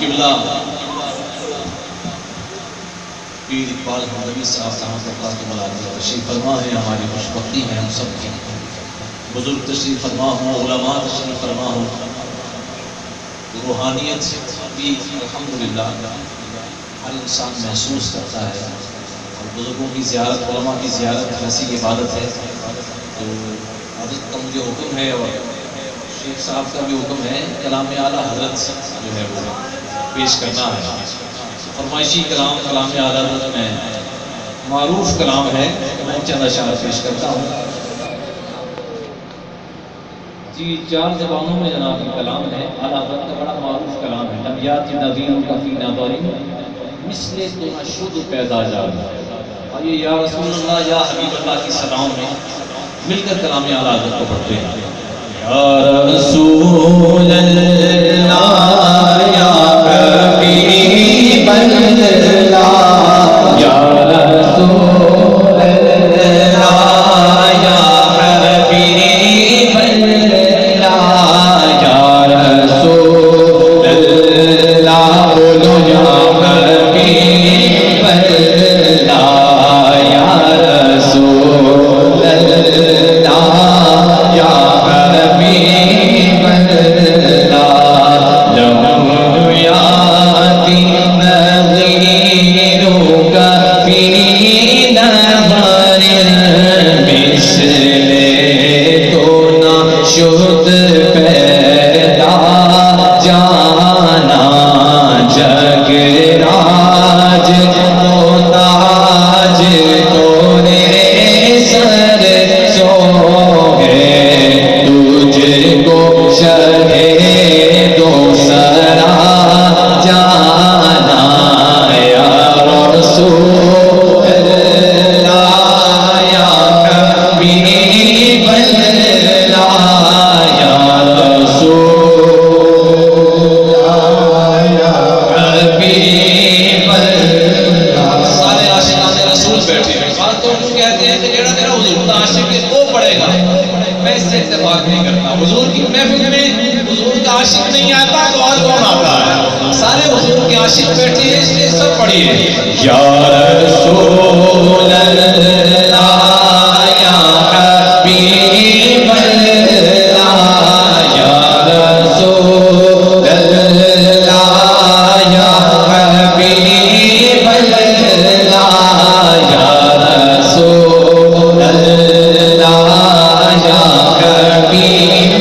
قبلہ پیر اقبال حمدوی صاحب تشریف فرما ہے، ہماری خوشبختی ہے ہم سب کی، بزرگ تشریف فرما ہو، علماء تشریف فرما ہو، روحانیت بھی الحمدللہ ہر انسان محسوس کرتا ہے، اور بزرگوں کی زیارت، علماء کی زیارت ایسی عبادت ہے۔ تو عادت کا مجھے حکم ہے اور شیخ صاحب کا بھی حکم ہے، کلام اعلیٰ حضرت جو ہے وہ پیش کرنا ہے۔ فرمائشی کلام، کلام اعلیٰ حضرت میں معروف کلام ہے، میں چند اشعار پیش کرتا ہوں۔ جی 4 زبانوں میں جناب یہ کلام ہے، اعلیٰ حضرت کا بڑا معروف کلام ہے۔ لم یات نذیر کا فی نظر مثل تو نشد پیدا جات۔ اور یہ یا رسول اللہ یا حبیب اللہ کی صداؤں میں مل کر کلام اعلیٰ حضرت کو پڑھتے ہیں۔ یا رسول اللہ یا حبیب اللہ یا رسول اللہ یا حبیب اللہ یا رسول اللہ بولو یا حبیب اللہ یا رسول اللہ یا حبیب اللہ لہم یاتی نظیرک فی نظر مثل تو نشد پیدا جانا جگ راج محتاج تورے سر سو ہے تجھ کو شرح دو سرا جانا یا رسول اللہ یا حبیب اللہ یا رسول اللہ یا حبیب اللہ۔ سارے عاشقان رسول بیٹھے ہیں، بات تو ہم کہتے ہیں کہ جڑا میرا حضور کا عاشق ہے وہ پڑھے گا، میں اس سے اتفاق نہیں کرتا۔ حضور کی محفل میں حضور کا عاشق نہیں آتا تو اور کون آتا ہے؟ سارے حضور کے عاشق بیٹھے ہیں، اس لیے سب پڑھیے یا رسول اللہ یا حبیب اللہ یا رسول اللہ یا حبیب اللہ یا رسول اللہ یا حبیب